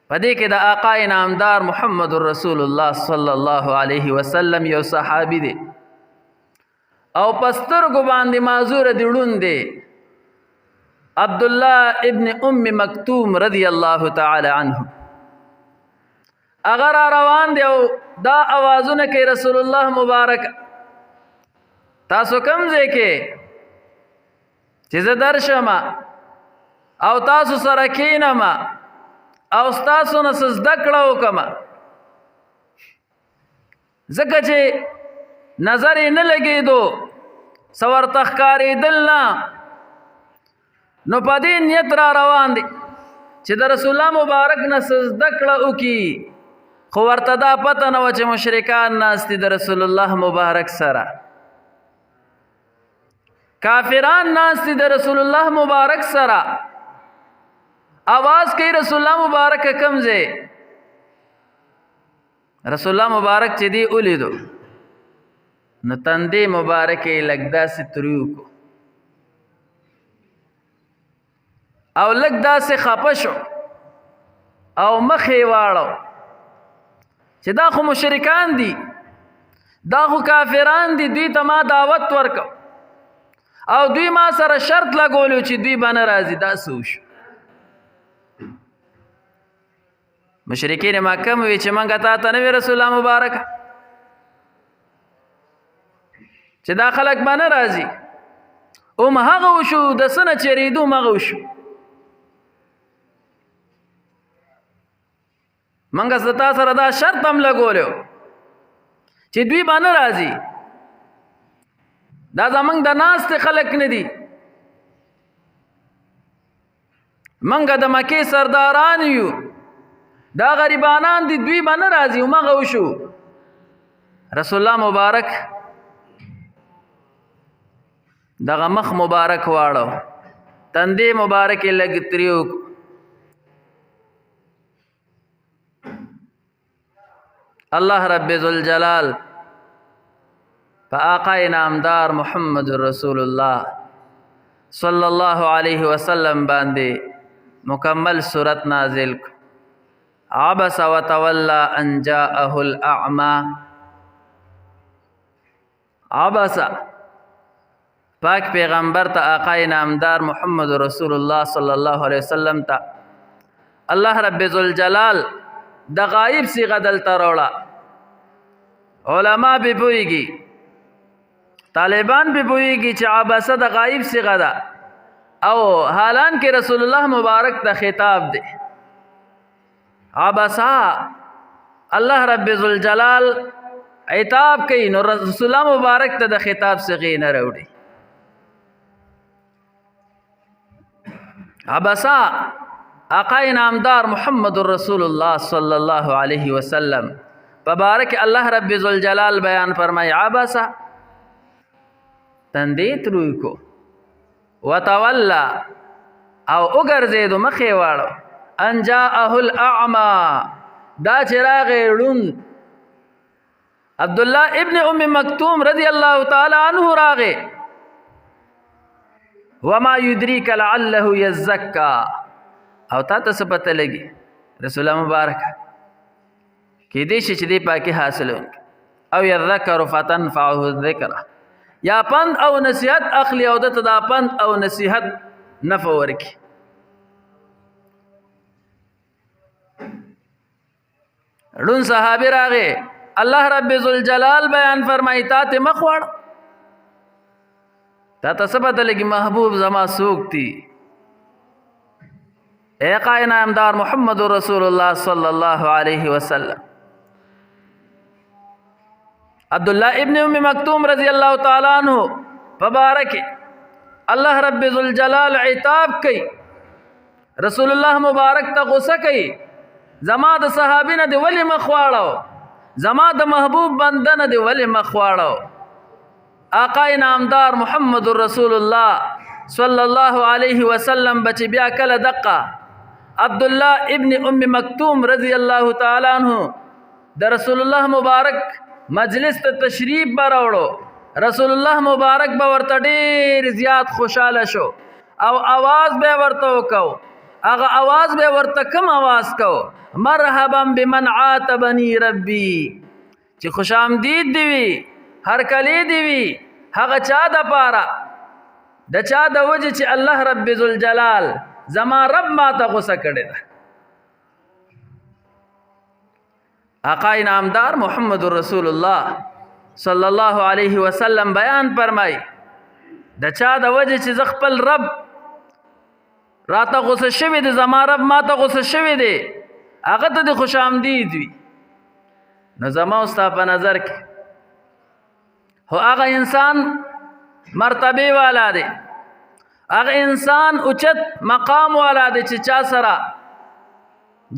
په دې کې د آقا انعامدار محمد رسول الله صلی الله علیه وسلم یو صحابي دی او پسترګو باندې معذور دی ړوند دی عبدالله ابن ام مکتوم رضی الله تعالی عنه اگر روان دی او دا اوازونه کوي رسول الله مبارک تاسو کوم ځای کې چې زه درشم او تاسو سره کینم او تاسو نه زده کړه وکم ځکه چې نظر یې نه لګېدو څه ورته ښکارېدل نه نو په دې نیت را روان دی چې د رسول الله مبارک نه زده کړه وکړي خو ورته دا پته نه وه چې مشرکان ناست دي د رسول الله مبارک سره کافران ناست دي د رسول الله مبارک سره آواز کوي رسول الله مبارک کوم ځای رسول الله مبارک چې دی ولیدو نو تندې مبارک یې لږ داسې تریو کو او لږ داسې خفه شو او مخ یې واړو چې دا خو مشرکان دي دا خو کافران دي دوی ته ما دعوت ورکو او دوی ما سره شرط لګولو چې دوی به نه راځي داسې وشو مشرکین مکه وی چې مونږ ته ته نه وی رسول الله مبارک چې دا خلک به نه راځي اوم هغه وشو د څه نه چېرېدو مغه وشو مونږ تا سره دا شرط هم لګولیو چې دوی به نه راځي دا زمونږ د ناستې خلک نه دي مونږ د مکې سرداران یو دا غریبانان دي دوی به نه راځي همغه وشو رسول الله مبارک دغه مخ مبارک واړو تندې مبارک یې لږ تریو الله رب ذوالجلال په آقا انعامدار محمد رسول الله صلی الله علیه وسلم باندې مکمل صورت نازل کو عبس وتولى ان جاءه الاعمى عبس پاک پیغمبر ته آقا انعامدار محمد رسول الله صلی الله علیه وسلم ته الله رب ذوالجلال د غایب صيغه دلته راوړه علما به پوهیږي طالبان به پوهیږي چې عبس د غایب صيغه ده او حالان کې رسول الله مبارک ته خطاب دی عبسا الله رب ذوالجلال عتاب کوي نو رسول الله مبارک ته د خطاب صيغه نه راوړي عبسا آقا انعامدار محمد رسول الله صلی الله علیه وسلم مبارک الله رب ذوالجلال بیان فرمای عبسا تندې تروي کو وتولى او وګرځېد مخې واړو ان جاءه الاعمى دا چراغ ړوند عبدالله ابن ام مکتوم رضی الله تعالی عنہ راغه وما يدريك لعله يزكى او تا ته څه پته لګي رسول الله مبارک کې دې چې دې پاکي حاصلون او يذكر فتنفعه الذکر یا پند او نصیحت اخلی او دته دا پند او نصیحت نفع ورکی ړون صحابي راغه الله رب ذوالجلال بیان فرمایي تا ته مخوړ تا ته ثبت لګي محبوب زما سوکتی اے قائن انعامدار محمد رسول الله صلی الله علیه وسلم عبدالله ابن ام مکتوم رضی الله تعالی عنہ مبارک الله رب ذوالجلال عتاب کوي رسول الله مبارک ته غصه کوي زما د صحابین دی ولی مخواړو زما د محبوب بنده نه دی ولی مخواړو آقا انعامدار محمد رسول الله صلی الله علیه وسلم بچ بیا کله دقه عبدالله ابن ام مکتوم رضی الله تعالی عنہ د رسول الله مبارک مجلس ته تشریف براوړو رسول الله مبارک به ورته ډیر زیات خوشاله شو او आवाज به ورته وکاو هغه आवाज به ورته کوم आवाज کو مرحبا بمن عاتبني ربي چې خوش آمدید دی وی هر کلی دی وی هغه چا د پاره د چا د وجه چې الله رب ذوالجلال زما رب ما ته غوسه کړی ده. آقا نامدار محمد رسول الله صلی الله علیه وسلم بیان فرمای د چا د وجه چې خپل رب راته غوسه شوی دی زما رب ما ته غوسه شوی دی هغه ته د خوش آمدید وي نو زما استا په نظر کې هو هغه انسان مرتبه والا دی هغه انسان اوچت مقام والا دی چې چا سره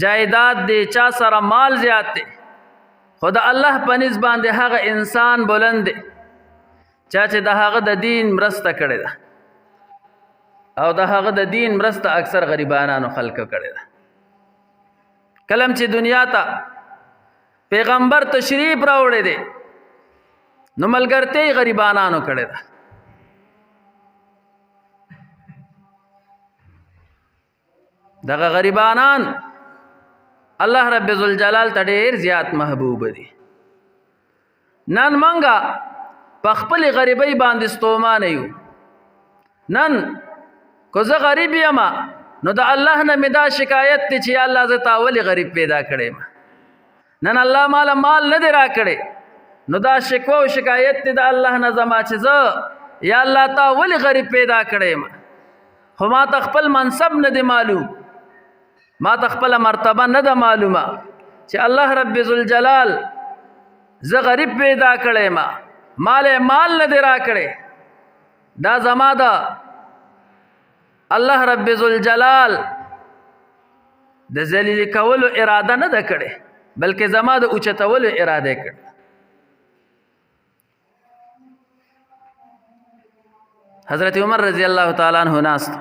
جایداد دی چا سره مال زیات دی خدا الله په نسبت باندې هغه انسان بلند دی چا چې د هغه د دین مرسته کړې ده او د هغه د دین مرسته اکثر غریبانو خلک کړې ده. کلم چې دنیا ته پیغمبر تشریف راوړی دی نو ملګرتیا غریبانو کړې ده. دغه غریبانان الله رب ذوالجلال ته ډېر زیات محبوب دي. نن منګه په خپل غریبۍ باندې ستومانه یو. نن کو زه غریب یم نو د الله نه مې دا شکایت دی چې یا الله زه تا ولې غریب پیدا کړی یم. نن الله مال نه دی راکړی نو دا شکوه او شکایت دی د الله نه زما چې زه یا الله تا ولې غریب پیدا کړی یم. خو ما ته خپل منصب نه دی معلوم ما ته خپل مرتبه نه ده معلومه چې الله رب ذوالجلال زه غریب پیدا کړی یم مال نه دی راکړی دا زما ده الله رب ذوالجلال د ذلیل کولو اراده نه ده کړې بلکې زما د اوچتولو اراده کړې. حضرت عمر رضی الله تعالی عنہ ناست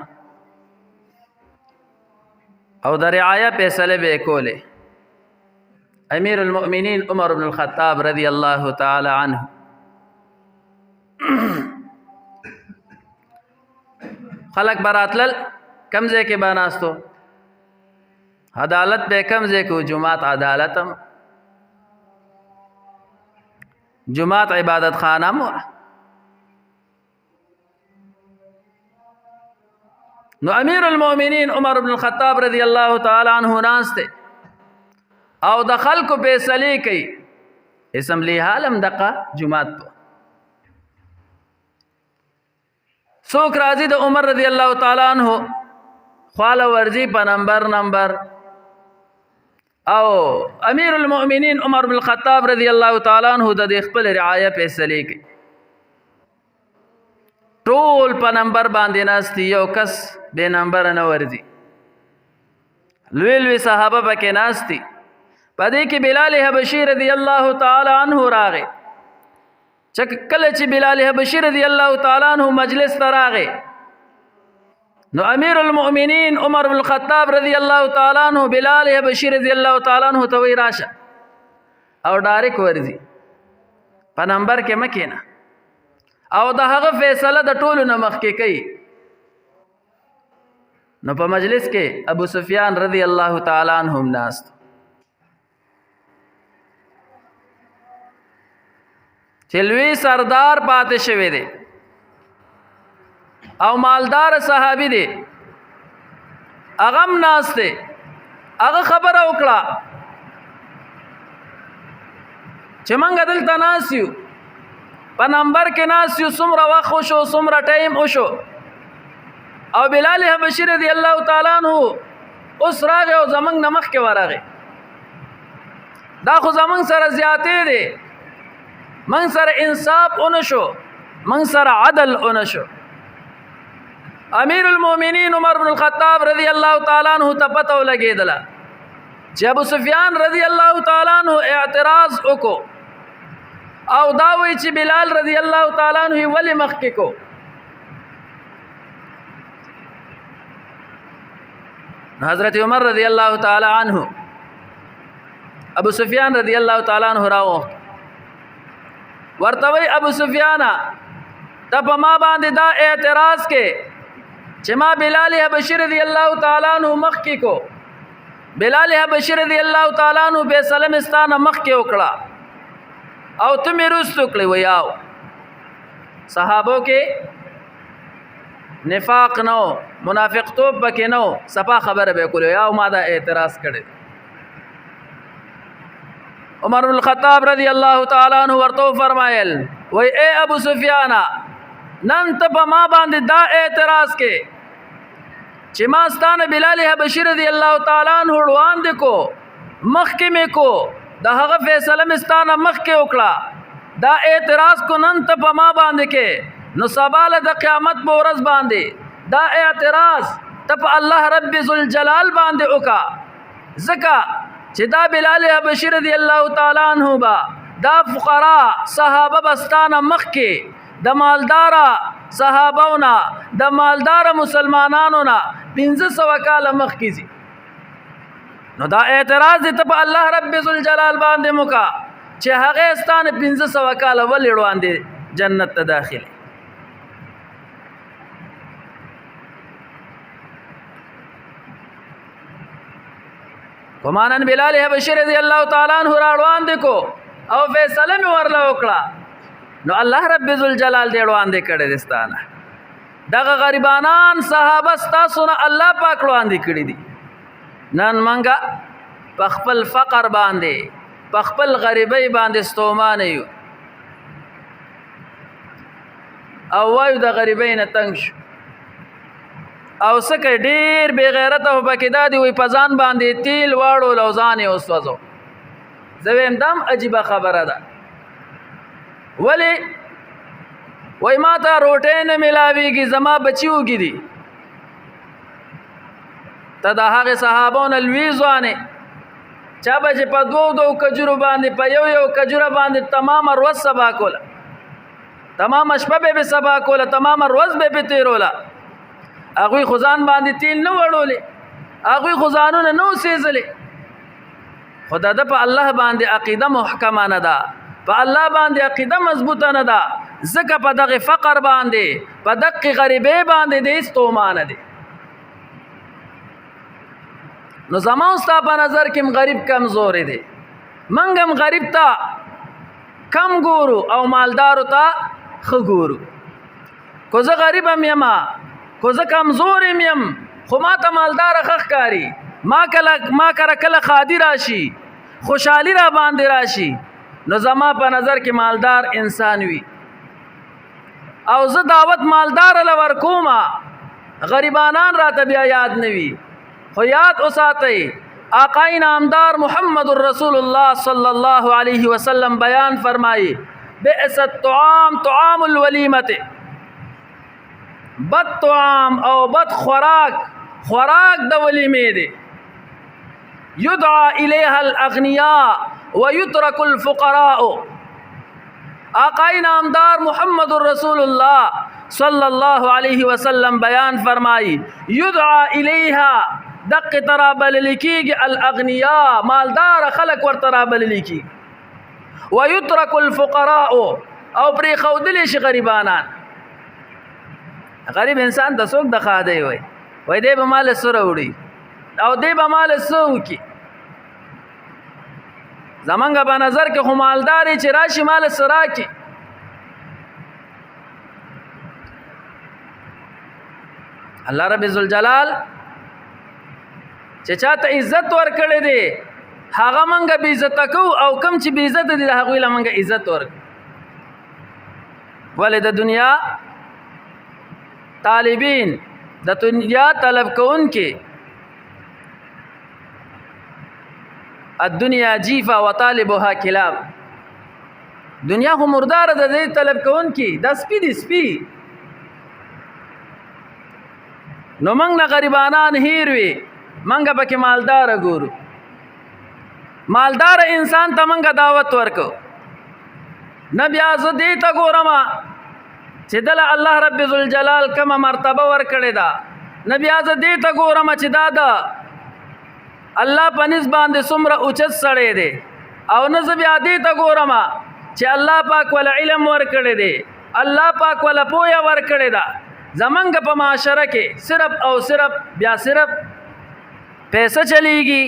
او د رعایا فیصله به کوله. امیر المؤمنین عمر بن الخطاب رضی الله تعالی عنہ خلق براتلل کم ځای کې بناستو عدالت به کم ځای کې جمعات عدالتم جمعات عبادت خانم نو امیر المؤمنین عمر بن الخطاب رضی الله تعالی عنہ ناسته او د خلکو فیصله کوي اسمبلی حالم دقه جمعات په څوک راځي د عمر رضی الله تعالی عنہ خواله ورځي په نمبر او امیر المؤمنین عمر بن الخطاب رضی الله تعالی عنہ د خپل رعایا فیصله کوي ټول په نمبر باندې ناستي یو کس به نمبر نه ورځي لوی صحابه پکې ناستي پدې کې بلال حبشي رضی الله تعالی عنہ راغی کله چې بلال حبشي رضی الله تعالی عنہ مجلس ته راغی نو امیر المؤمنین عمر بن الخطاب رضی الله تعالی عنہ بلال حبشي رضی الله تعالی عنہ ته وی راشه او ډایرک ورځي په نمبر کې مکینه او د هغه فیصله د ټولو نه مخکې کوي. نو په مجلس کې ابو سفیان رضی الله تعالی عنہ ناست چې لوی سردار پاتې شوی دی او مالدار صحابي دی هغه هم ناست دی هغه خبره وکړه چې موږ دلته ناست یو په نمبر کې ناست یو څومره وخت وشو څومره ټایم وشو او بلال حبشي رضی الله تعالی عنہ اوس راغی او زمونږ نه مخکې ورغی دا خو زمونږ سره زیاتې دی من سره انصاف اونشو من سره عدل اونشو. امیر المؤمنین عمر بن الخطاب رضی الله تعالی عنہ ته پته ولګېدله چې ابو سفیان رضی الله تعالی عنہ اعتراض وکړو او دا وی چې بلال رضی الله تعالی عنہ ولی مخکې کو حضرت عمر رضی الله تعالی عنہ ابو سفیان رضی الله تعالی عنہ راو ورته وی ابو سفیان ته په ما باندې دا اعتراض کې چې ما بلال حبشي رضی الله تعالی عنہ مخکې کو بلال حبشي رضی الله تعالی عنہ به سلمستانه مخکې وکړه او ته مې رستو کړې ویاو صحابو کې نفاق نو منافق توب بکې نو صفا خبره به کولو یا ما دا اعتراض کړي عمر بن الخطاب رضی الله تعالی عنہ ورته فرمایل وای اے ابو سفیان نن ته په ما باندې دا اعتراض کې چې ما ستانه بلال حبشي رضی الله تعالی عنہ وړاندې کو مخکې مې کو دا هغه فیصله مستانه مخکې وکړه دا اعتراض کو نن ته په ما باندې کې نو سباله د قیامت په ورځ باندې دا اعتراض ته په الله رب ذوالجلال باندې وکا زکا چې دا بلال حبشي رضی الله تعالی عنہ با دا فقرا صحابه بستانه مخکې د مالدارا صحابونا د مالدار مسلمانانو نه 1500 کال مخکې زی نو دا اعتراض ته په الله رب ذوالجلال باندې موکا چې هغه ستانه 1500 کال ولې وړاندې جنت ته داخلي ومانن بلال حبشي رضی الله تعالی عنہ راوړاندې کو او فیصله می ورلا وکړه نو الله رب ذوالجلال دې وړاندې کړي دستانه دغه غریبانان صحابه تاسو نه الله پاک وړاندې کړي دي نن منګه په خپل فقر باندې په خپل غریبۍ باندې ستومان یو او وایو د غریبۍ نه تنګ شو او سکه ډیر بے غیرت او بکیدادي وي پزان باندې تیل واړو لوزان او سوځو زویم دم عجیب خبره ده ولی وای ما ته روټه نه ملاويږي زما بچیوږي دي ته د هغه صحابون الویزوانه چا به په دوه کجورو باندې په یو کجوره باندې تمام ورځ سبا کوله تمام شپه به سبا کوله تمام ورځ به تیروله هغه خزان باندې تیل نه وړولې هغه خزانونه نو سېزلې خدا د په الله باندې عقیده محکمه نه ده په الله باندې عقیده مضبوطه نه ده ځکه په دغه فقر باندې په دغه غریبۍ باندې د استومانه دي نو زمون ستا په نظر کې غریب کمزور دي منګم غریب ته کم ګورو او مالدار ته خ ګورو کو زه غریب ام یما کو زه کمزور یم خو ما ته مالدار خخ کاری ما کله خادي راشي خوشحالي را باندې راشي نو زما په نظر کې مالدار انسان وي او زه دعوت مالدار لور کومه غریبانان را ته بیا یاد نوي خو یاد اوساتئ آقای نامدار محمد رسول الله صلی الله علیه وسلم بیان فرمایي بئس الطعام طعام الولیمه بد طعام او بد خوراک د ولیمې دی يدعى إليها الأغنياء ويترك الفقراء آقای نامدار محمد رسول الله صلی الله علیه وسلم بیان فرمائی يدعى إليها دق ترابل لکیگ الاغنیاء مالدار خلق ور ترابل لکی ويترك الفقراء او پری خودلی شي غریبانان غریب انسان د څوک د خاده وي دی به مال سره وړي او دی به مال سوکي زمونږ په نظر کې خو مالداري چې راشي مال سره کی الله رب ذوالجلال چې چاته عزت ورکړي دي هغه مونږ به عزت کو او کم چې به عزت دي هغه له مونږ عزت ورک ولې د دنیا طالبین د دنیا طلب کوونکي الدنيا جيفه وطالبها كلاب دنیا خو مردار د دې طلب کوونکي د سپي دي سپي نو موږ نه غریبانان هیر وي موږ پکې مالدار ګورو مالدار انسان ته موږ دعوت ورکو نبي از دې ته ګورم چې دل الله رب ذوالجلال کما مرتبه ورکړي دا نبي از دې ته ګورم چې دا الله پنځ باندې څومره اوچت سړی دی او نزه بیا دې ته ګورم چې الله پاک ول علم ورکړي دی الله پاک ول پوهه ورکړي دا زمنګ په معاشره کې صرف او صرف بیا صرف پیسې چلیږي